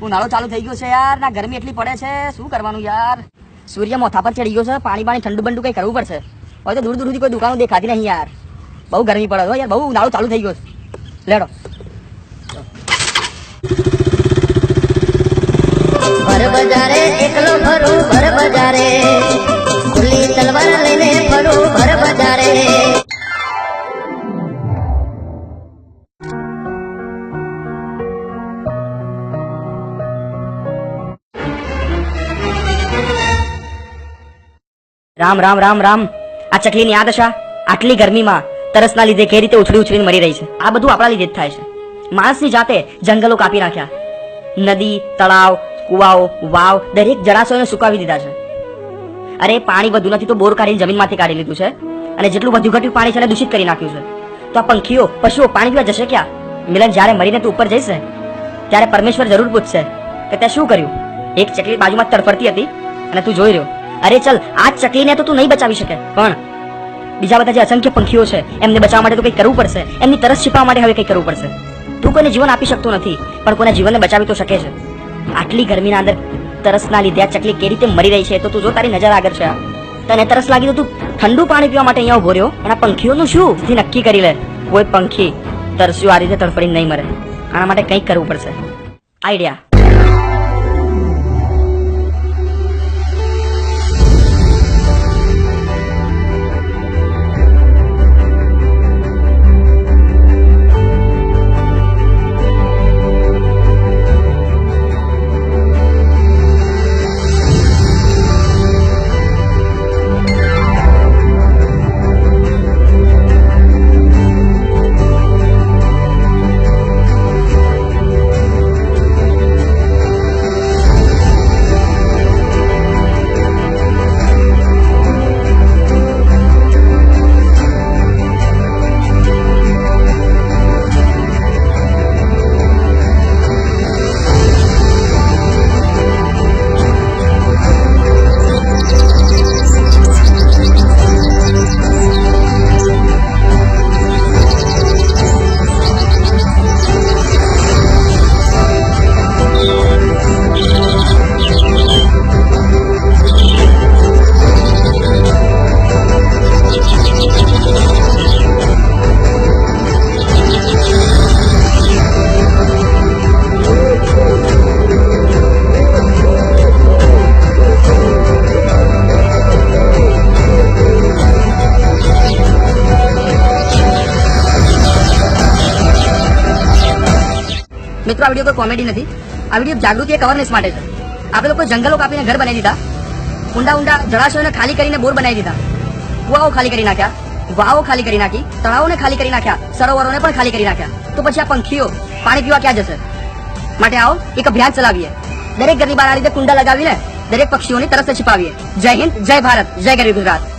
ઉનાળો ચાલુ થઈ ગયો છે યાર, ના ગરમી એટલી પડે છે, શું કરવાનું યાર. સૂર્ય માથા પર ચડી ગયો છે, પાણી ઠંડુ બંડુ કઈ કરવું પડશે. હવે તો દૂર દૂર સુધી કોઈ દુકાનો દેખાતી નહીં યાર, બહુ ગરમી પડે યાર, બહુ ઉનાળો ચાલુ થઈ ગયો છે. લેડો ભર બજારે એકલો ફરું, ભર બજારે ખુલ્લી તલવાર લઈને ફરું, ભર બજારે. રામ રામ રામ રામ. આ ચકલીની આ દશા આટલી ગરમીમાં તરસના લીધે કઈ રીતે ઉછળી ઉછળીને મરી રહી છે. આ બધું આપણા લીધે જ થાય છે. માણસની જાતે જંગલો કાપી નાખ્યા, નદી, તળાવ, કુવાઓ, વાવ, દરેક જળાશયોને સુકાવી દીધા છે. અરે પાણી વધુ નથી તો બોર કાઢીને જમીનમાંથી કાઢી લીધું છે, અને જેટલું વધુ ઘટ્યું પાણી છે એને દૂષિત કરી નાખ્યું છે. તો આ પંખીઓ, પશુઓ પાણી પીવા જશે ક્યાં? મિલન, જ્યારે મરીને તું ઉપર જઈશ ત્યારે પરમેશ્વર જરૂર પૂછશે કે તે શું કર્યું. એક ચકલી બાજુમાં તડફડતી હતી અને તું જોઈ રહ્યો. અરે ચલ, આ ચકલીને તો તું નહીં બચાવી શકે, પણ બીજા બધા જે અસંખ્ય પંખીઓ છે એમને બચાવવા માટે તો કંઈક કરવું પડશે. એમની તરસ છીપાવવા માટે હવે કંઈક કરવું પડશે. તું કોઈને જીવન આપી શકતો નથી, પણ કોઈના જીવનને બચાવી તો શકે છે. આટલી ગરમીના અંદર તરસના લીધે આ ચકલી કેવી રીતે મરી રહી છે તો તું જો, તારી નજર આગળ છે. તને તરસ લાગી તો તું ઠંડુ પાણી પીવા માટે અહીંયા ઉભો રહ્યો, અને આ પંખીઓનું શું નક્કી કરી લે. કોઈ પંખી તરસ્યું આ રીતે તડફડીને નહીં મરે. આના માટે કંઈક કરવું પડશે. આઈડિયા. મિત્રો, આ વિડીયો કોઈ કોમેડી નથી, આ વિડીયો જાગૃતિ એક અવેરનેસ માટે છે. આપણે લોકો જંગલો કાપીને ઘર બનાવી દીધા, ઊંડા ઊંડા જળાશયોને ખાલી કરીને બોર બનાવી દીધા, કુવાઓ ખાલી કરી નાખ્યા, વાવો ખાલી કરી નાખી, તળાવોને ખાલી કરી નાખ્યા, સરોવરોને પણ ખાલી કરી નાખ્યા. તો પછી આ પંખીઓ પાણી પીવા ક્યાં જશે? માટે આવો એક અભિયાન ચલાવીએ. દરેક ઘરની બહાર આ રીતે કુંડા લગાવીને દરેક પક્ષીઓની તરસ છીપાવીએ. જય હિન્દ, જય ભારત, જય ગરવી ગુજરાત.